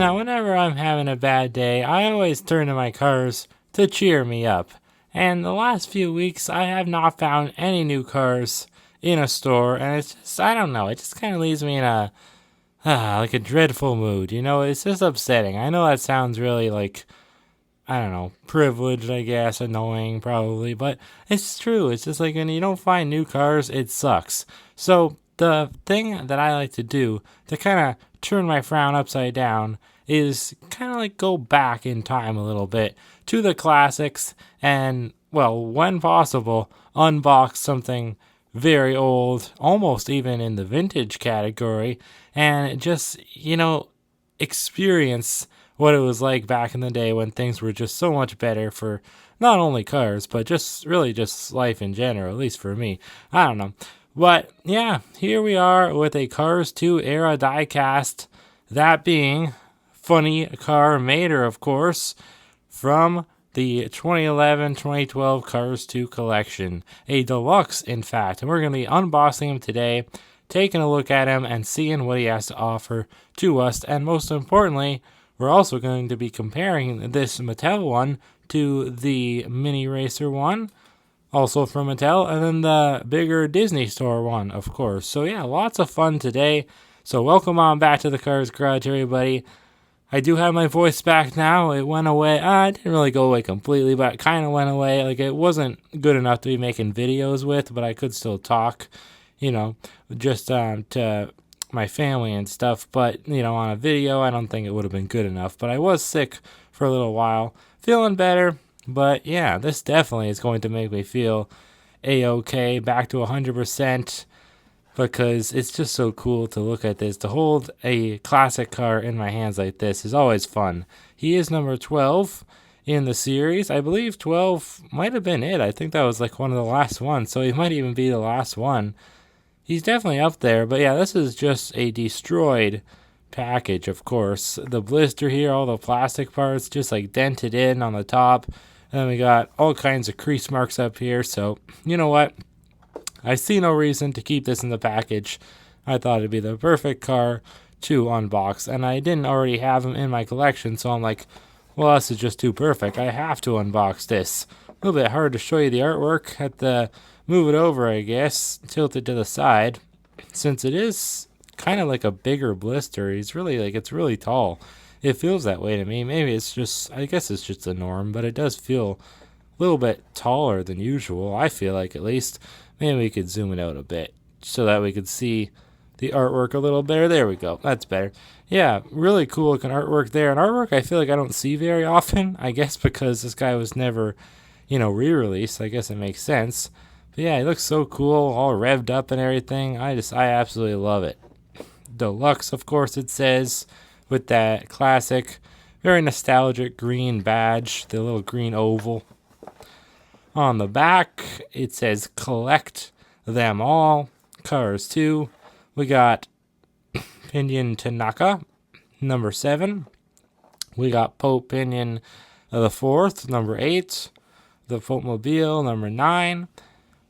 Now, whenever I'm having a bad day, I always turn to my cars to cheer me up. And the last few weeks, I have not found any new cars in a store, and it's just, I don't know, it just kind of leaves me in a, like a dreadful mood. It's just upsetting. I know that sounds really like, I don't know, privileged, I guess, annoying probably, but it's true. It's just like when you don't find new cars, it sucks. So the thing that I like to do to kind of turn my frown upside down is kind of like go back in time a little bit to the classics and, well, when possible, unbox something very old, almost even in the vintage category, and just, experience what it was like back in the day when things were just so much better for not only cars, but just really just life in general, at least for me. I don't know. But yeah, here we are with a Cars 2 era diecast, that being Funny Car Mater, of course, from the 2011-2012 Cars 2 collection. A deluxe, in fact. And we're going to be unboxing him today, taking a look at him, and seeing what he has to offer to us. And most importantly, we're also going to be comparing this Mattel one to the Mini Racer one, also from Mattel, and then the bigger Disney Store one, of course. So yeah, lots of fun today. So welcome on back to the Cars Garage, everybody. I do have my voice back now. It went away. It didn't really go away completely, but it kind of went away. Like, it wasn't good enough to be making videos with, but I could still talk, just to my family and stuff. But, on a video, I don't think it would have been good enough. But I was sick for a little while. Feeling better. But, yeah, this definitely is going to make me feel A-okay, back to 100%. Because it's just so cool to look at this. To hold a classic car in my hands like this is always fun. He is number 12 in the series. I believe 12 might have been it. I think that was like one of the last ones. So he might even be the last one. He's definitely up there. But yeah, this is just a destroyed package, of course. The blister here, all the plastic parts just like dented in on the top. And then we got all kinds of crease marks up here. So, you know what? I see no reason to keep this in the package. I thought it'd be the perfect car to unbox, and I didn't already have them in my collection, so I'm like, well, this is just too perfect. I have to unbox this. A little bit hard to show you the artwork. Had to move it over, I guess, tilt it to the side, since it is kind of like a bigger blister. It's really tall. It feels that way to me. Maybe it's just, I guess it's just the norm, but it does feel a little bit taller than usual, I feel like, at least. Maybe we could zoom it out a bit so that we could see the artwork a little better. There we go. That's better. Yeah, really cool looking artwork there. And artwork I feel like I don't see very often. I guess because this guy was never, re-released. I guess it makes sense. But yeah, he looks so cool, all revved up and everything. I absolutely love it. Deluxe, of course, it says, with that classic, very nostalgic green badge, the little green oval. On the back, it says collect them all. Cars 2. We got Pinion Tanaka, number 7. We got Pope Pinion the 4th, number 8. The Pope Mobile, number 9.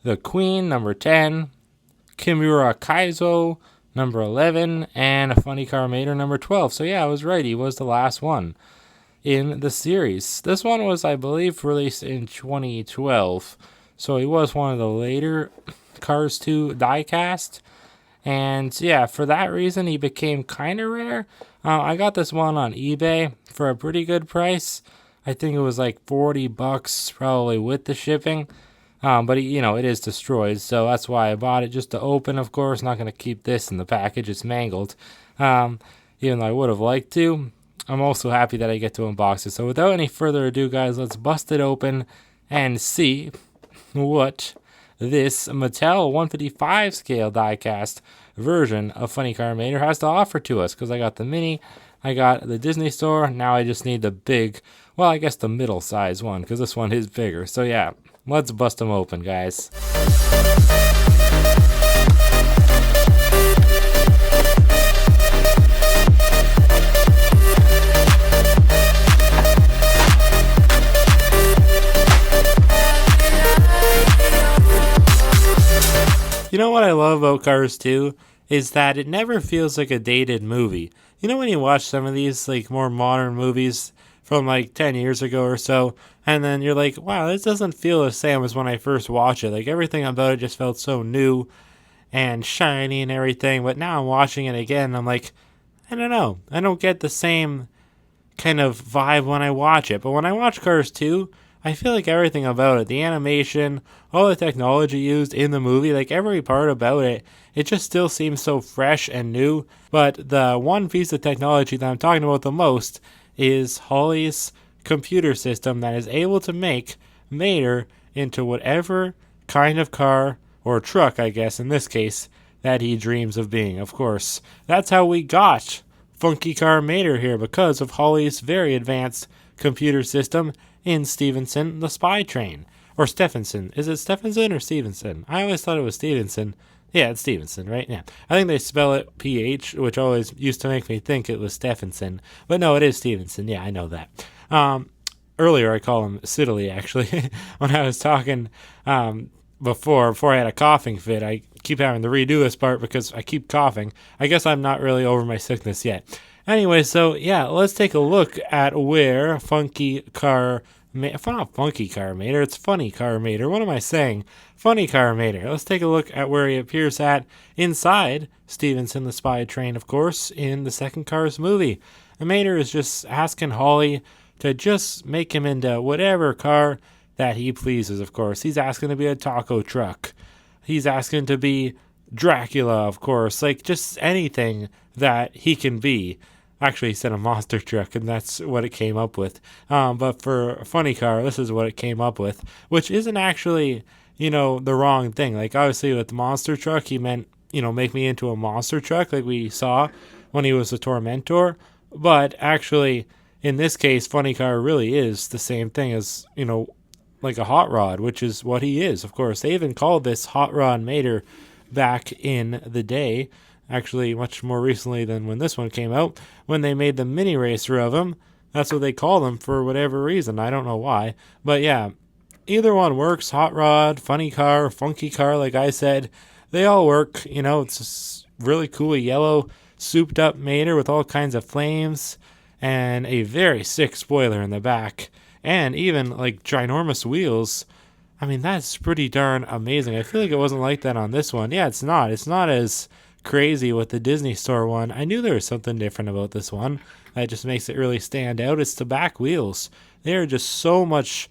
The Queen, number 10. Kimura Kaizo, number 11. And a Funny Car Mater, number 12. So yeah, I was right. He was the last one in the series. This one was, I believe, released in 2012. So he was one of the later Cars 2 diecast. And yeah, for that reason, he became kind of rare. I got this one on eBay for a pretty good price. I think it was like $40, probably with the shipping. But it is destroyed, so that's why I bought it, just to open, of course. Not going to keep this in the package. It's mangled. Even though I would have liked to. I'm also happy that I get to unbox it. So without any further ado, guys, let's bust it open and see what this Mattel 155 scale diecast version of Funny Car Mater has to offer to us. Because I got the mini, I got the Disney Store. Now I just need the big, well, I guess the middle size one, because this one is bigger. So yeah, let's bust them open, guys. You know what I love about Cars 2 is that it never feels like a dated movie. You know when you watch some of these like more modern movies from like 10 years ago or so, and then you're like, wow, this doesn't feel the same as when I first watched it. Like everything about it just felt so new and shiny and everything. But now I'm watching it again, and I'm like, I don't know. I don't get the same kind of vibe when I watch it. But when I watch Cars 2, I feel like everything about it, the animation, all the technology used in the movie, like every part about it, it just still seems so fresh and new. But the one piece of technology that I'm talking about the most is Holley's computer system that is able to make Mater into whatever kind of car, or truck, I guess, in this case, that he dreams of being, of course. That's how we got Funky Car Mater here, because of Holley's very advanced computer system in Stephenson, the spy train. Or Stephenson. Is it Stephenson or Stevenson? I always thought it was Stevenson. Yeah, it's Stevenson, right? Yeah. I think they spell it PH, which always used to make me think it was Stephenson. But no, it is Stevenson. Yeah, I know that. Earlier, I call him Siddeley, actually, when I was talking before I had a coughing fit. I keep having to redo this part because I keep coughing. I guess I'm not really over my sickness yet. Anyway, so yeah, let's take a look at where Funky Car not Funky Car Mater, it's Funny Car Mater. What am I saying? Funny Car Mater. Let's take a look at where he appears at inside Stephenson the Spy Train, of course, in the second Cars movie. And Mater is just asking Holley to just make him into whatever car that he pleases, of course. He's asking to be a taco truck. He's asking to be Dracula, of course. Like, just anything that he can be. Actually, he said a monster truck, and that's what it came up with. But for Funny Car, this is what it came up with, which isn't actually, the wrong thing. Like, obviously, with the monster truck, he meant, make me into a monster truck, like we saw when he was a Tormentor. But actually, in this case, Funny Car really is the same thing as, like a hot rod, which is what he is, of course. They even called this Hot Rod Mater back in the day. Actually, much more recently than when this one came out, when they made the mini racer of him. That's what they call him for whatever reason. I don't know why. But yeah, either one works. Hot Rod, Funny Car, Funky Car, like I said. They all work. It's just really cool yellow, souped up Mater with all kinds of flames and a very sick spoiler in the back. And even like ginormous wheels. I mean, that's pretty darn amazing. I feel like it wasn't like that on this one. Yeah, it's not. It's not as crazy with the Disney Store one. I knew there was something different about this one that just makes it really stand out. It's the back wheels. They are just so much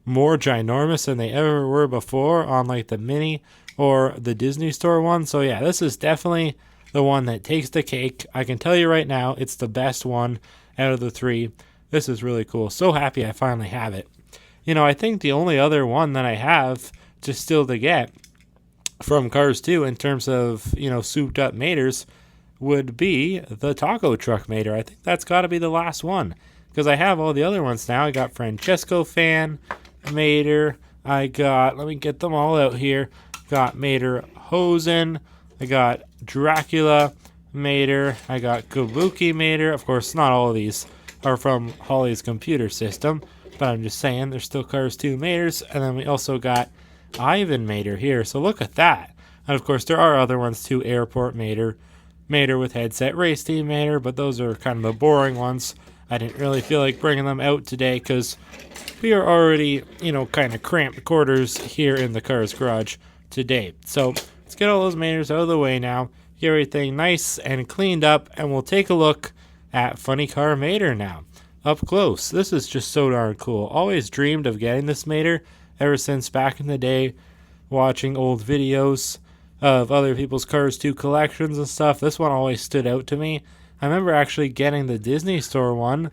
more ginormous than they ever were before on like the mini or the Disney Store one. So yeah, this is definitely the one that takes the cake. I can tell you right now, it's the best one out of the three. This is really cool. So happy I finally have it. I think the only other one that I have just still to get from Cars 2 in terms of, souped up Maters would be the taco truck Mater. I think that's got to be the last one because I have all the other ones now. I got Francesco Fan Mater. Let me get them all out here. Got Mater Hosen. I got Dracula Mater. I got Kabuki Mater. Of course, not all of these are from Holley's computer system, but I'm just saying there's still Cars 2 Maters. And then we also got Ivan Mater here, so look at that. And of course there are other ones too. Airport Mater, Mater with headset, Race Team Mater, but those are kind of the boring ones. I didn't really feel like bringing them out today because we are already, kind of cramped quarters here in the Cars garage today. So let's get all those Maters out of the way now, get everything nice and cleaned up, and we'll take a look at Funny Car Mater now, up close. This is just so darn cool. Always dreamed of getting this Mater ever since back in the day, watching old videos of other people's Cars 2 collections and stuff. This one always stood out to me. I remember actually getting the Disney Store one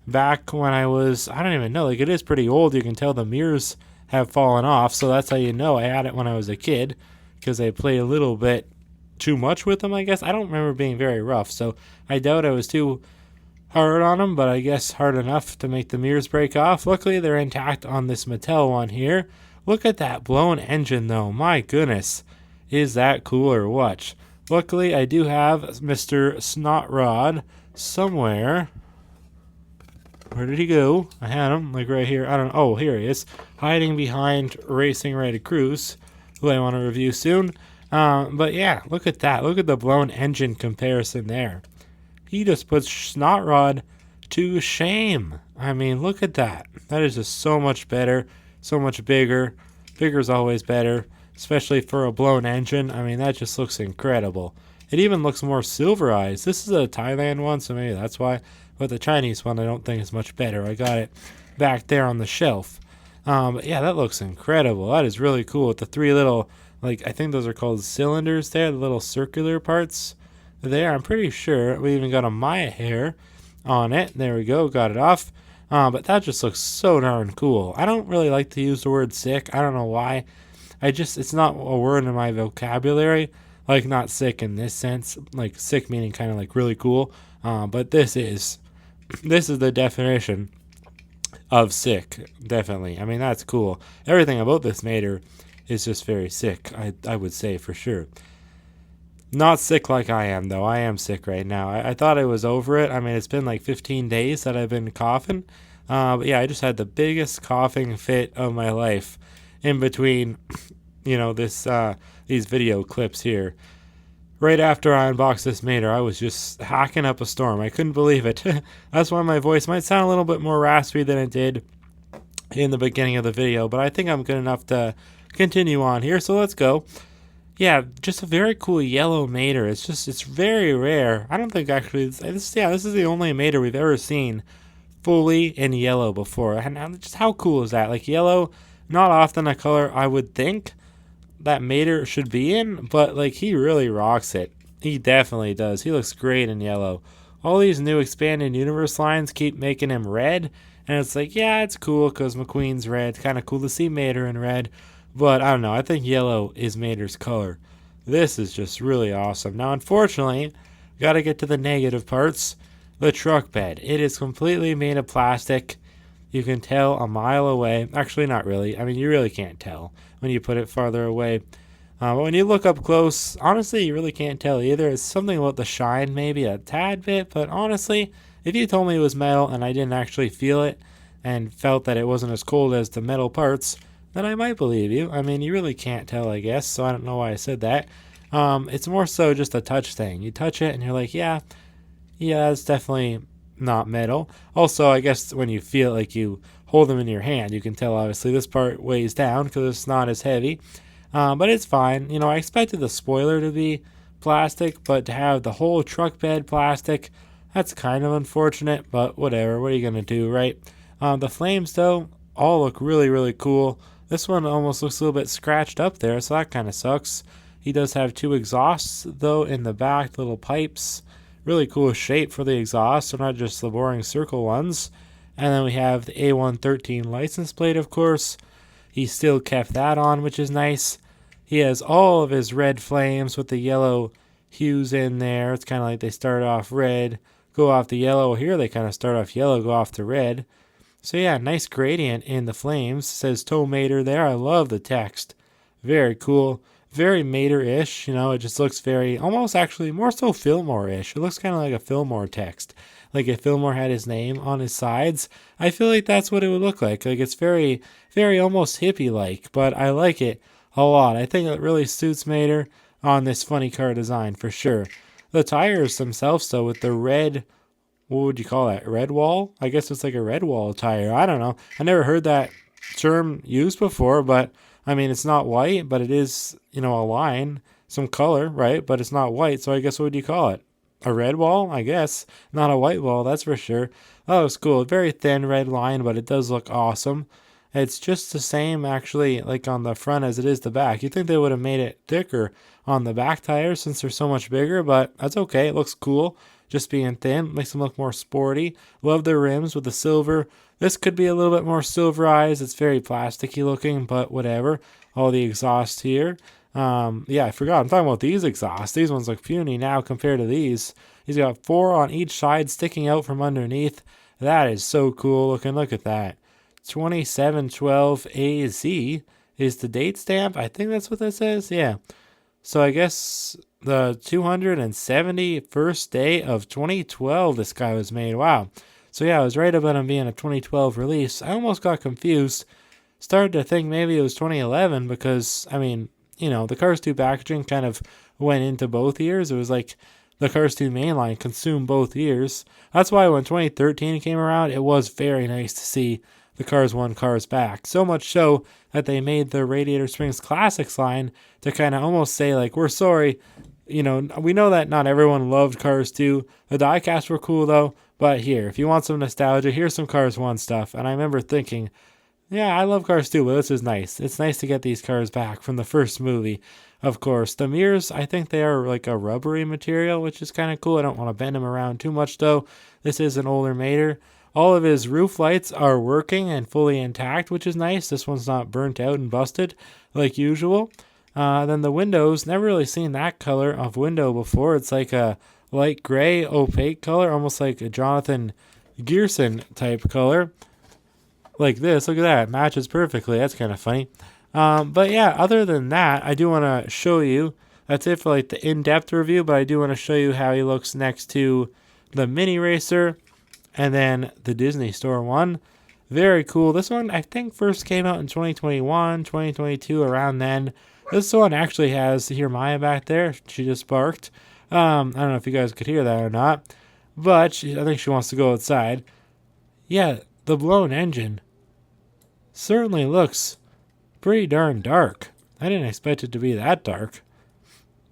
back when I don't even know, like it is pretty old. You can tell the mirrors have fallen off, so that's how you know I had it when I was a kid, because I played a little bit too much with them, I guess. I don't remember being very rough, so I doubt I was too hard on them, but I guess hard enough to make the mirrors break off. Luckily, they're intact on this Mattel one here. Look at that blown engine, though. My goodness. Is that cool or what? Luckily, I do have Mr. Snotrod somewhere. Where did he go? I had him, like right here. I don't know. Oh, here he is. Hiding behind Racing Ready Cruise, who I want to review soon. But yeah, look at that. Look at the blown engine comparison there. He just puts Snot Rod to shame. I mean, look at that. That is just so much better, so much bigger. Bigger's always better, especially for a blown engine. I mean, that just looks incredible. It even looks more silverized. This is a Thailand one, so maybe that's why. But the Chinese one I don't think is much better. I got it back there on the shelf. But yeah, that looks incredible. That is really cool with the three little, like, I think those are called cylinders there, the little circular parts there. I'm pretty sure we even got a Maya hair on it. There we go, got it off. But that just looks so darn cool. I don't really like to use the word sick. I don't know why. It's not a word in my vocabulary. Like, not sick in this sense. Like, sick meaning kind of like really cool. But this is the definition of sick, definitely. I mean, that's cool. Everything about this Mater is just very sick, I would say for sure. Not sick like I am, though. I am sick right now. I thought I was over it. I mean, it's been like 15 days that I've been coughing. But yeah, I just had the biggest coughing fit of my life in between, these video clips here. Right after I unboxed this Mater, I was just hacking up a storm. I couldn't believe it. That's why my voice might sound a little bit more raspy than it did in the beginning of the video, but I think I'm good enough to continue on here, so let's go. Yeah, just a very cool yellow Mater. It's very rare. I don't think actually, this is the only Mater we've ever seen fully in yellow before. And just how cool is that? Like, yellow, not often a color I would think that Mater should be in, but like, he really rocks it. He definitely does. He looks great in yellow. All these new expanded universe lines keep making him red, and it's like, yeah, it's cool because McQueen's red. It's kind of cool to see Mater in red, but I don't know. I think yellow is Mater's color. This is just really awesome. Now, unfortunately, got to get to the negative parts. The truck bed. It is completely made of plastic. You can tell a mile away. Actually, not really. I mean, you really can't tell when you put it farther away. But when you look up close, honestly, you really can't tell either. It's something about the shine, maybe a tad bit. But honestly, if you told me it was metal and I didn't actually feel it and felt that it wasn't as cold as the metal parts, then I might believe you. I mean, you really can't tell, I guess. So I don't know why I said that. It's more so just a touch thing. You touch it and you're like, yeah, it's definitely not metal. Also, I guess when you feel like you hold them in your hand, you can tell obviously this part weighs down because it's not as heavy. But it's fine. I expected the spoiler to be plastic, but to have the whole truck bed plastic, that's kind of unfortunate, but whatever. What are you going to do, right? The flames, though, all look really, really cool. This one almost looks a little bit scratched up there, so that kind of sucks. He does have two exhausts, though, in the back, little pipes. Really cool shape for the exhaust, so not just the boring circle ones. And then we have the A113 license plate, of course. He still kept that on, which is nice. He has all of his red flames with the yellow hues in there. It's kind of like they start off red, go off the yellow. Here they kind of start off yellow, go off to red. So yeah, nice gradient in the flames. It says Tow Mater there. I love the text. Very cool. Very Mater-ish. It just looks very, almost actually more so Fillmore-ish. It looks kind of like a Fillmore text. Like if Fillmore had his name on his sides, I feel like that's what it would look like. Like it's very, very almost hippie-like, but I like it a lot. I think it really suits Mater on this funny car design for sure. The tires themselves, though, with the red, what would you call that? Red wall? I guess it's like a red wall tire. I don't know. I never heard that term used before, but I mean, it's not white, but it is, a line, some color, right? But it's not white, so I guess what would you call it? A red wall, I guess. Not a white wall, that's for sure. That looks cool. Very thin red line, but it does look awesome. It's just the same, actually, like on the front as it is the back. You'd think they would have made it thicker on the back tires since they're so much bigger, but that's okay. It looks cool. Just being thin makes them look more sporty. Love the rims with the silver. This could be a little bit more silverized. It's very plasticky looking, but whatever. All the exhaust here. Yeah, I forgot. I'm talking about these exhausts. These ones look puny now compared to these. He's got 4 on each side sticking out from underneath. That is so cool looking. Look at that. 2712 AZ is the date stamp. I think that's what that says. Yeah. So I guess the 271st day of 2012 this guy was made. Wow. So yeah, I was right about him being a 2012 release. I almost got confused. Started to think maybe it was 2011 because, I mean, the Cars 2 packaging kind of went into both years. It was like the Cars 2 mainline consumed both years. That's why when 2013 came around, it was very nice to see the Cars 1 cars back. So much so that they made the Radiator Springs Classics line to kind of almost say, like, we're sorry. We know that not everyone loved Cars 2. The diecasts were cool, though. But here, if you want some nostalgia, here's some Cars 1 stuff. And I remember thinking, yeah, I love Cars 2, but this is nice. It's nice to get these cars back from the first movie, of course. The mirrors, I think they are like a rubbery material, which is kind of cool. I don't want to bend them around too much, though. This is an older Mater. All of his roof lights are working and fully intact, which is nice. This one's not burnt out and busted like usual. Then the windows, never really seen that color of window before. It's like a light gray, opaque color, almost like a Jonathan Gearson type color. Like this, look at that, it matches perfectly. That's kind of funny. But yeah, other than that, I do want to show you, that's it for like the in-depth review, but I do want to show you how he looks next to the Mini Racer and then the Disney Store one. Very cool. This one, I think, first came out in 2021, 2022, around then. This one actually has, hear Maya back there. She just barked. I don't know if you guys could hear that or not, but I think she wants to go outside. Yeah, the blown engine certainly looks pretty darn dark. I didn't expect it to be that dark.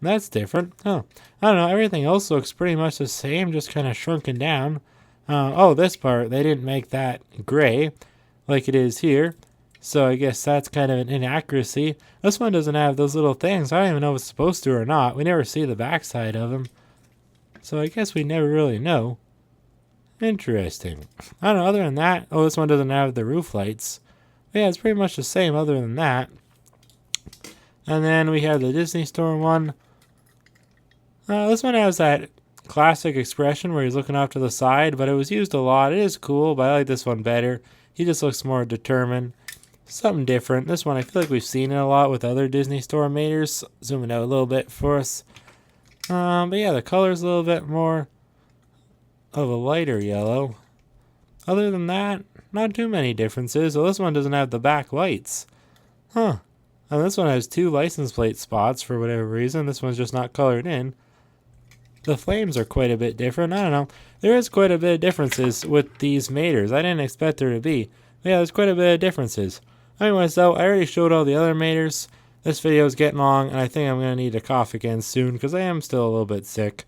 That's different. Oh, I don't know. Everything else looks pretty much the same, just kind of shrunken down. This part, they didn't make that gray like it is here. So I guess that's kind of an inaccuracy. This one doesn't have those little things. I don't even know if it's supposed to or not. We never see the backside of them. So I guess we never really know. Interesting. I don't know, other than that, this one doesn't have the roof lights. Yeah, it's pretty much the same other than that. And then we have the Disney Store one. This one has that classic expression where he's looking off to the side, but it was used a lot. It is cool, but I like this one better. He just looks more determined. Something different. This one, I feel like we've seen it a lot with other Disney Store Maters. Zooming out a little bit for us. But yeah, the color's a little bit more of a lighter yellow. Other than that, not too many differences. So this one doesn't have the back lights. And this one has 2 license plate spots for whatever reason. This one's just not colored in. The flames are quite a bit different. I don't know. There is quite a bit of differences with these Maters. I didn't expect there to be. But yeah, there's quite a bit of differences. Anyways, though, I already showed all the other Maters. This video is getting long, and I think I'm going to need to cough again soon because I am still a little bit sick.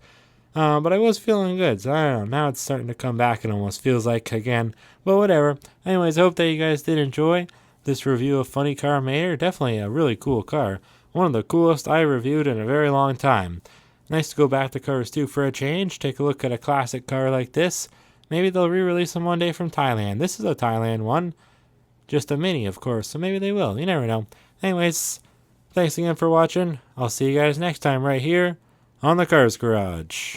But I was feeling good, so I don't know. Now it's starting to come back and almost feels like again. But whatever. Anyways, I hope that you guys did enjoy this review of Funny Car Mater. Definitely a really cool car. One of the coolest I reviewed in a very long time. Nice to go back to Cars 2 for a change. Take a look at a classic car like this. Maybe they'll re-release them one day from Thailand. This is a Thailand one. Just a mini, of course, so maybe they will. You never know. Anyways, thanks again for watching. I'll see you guys next time right here on the Cars Garage.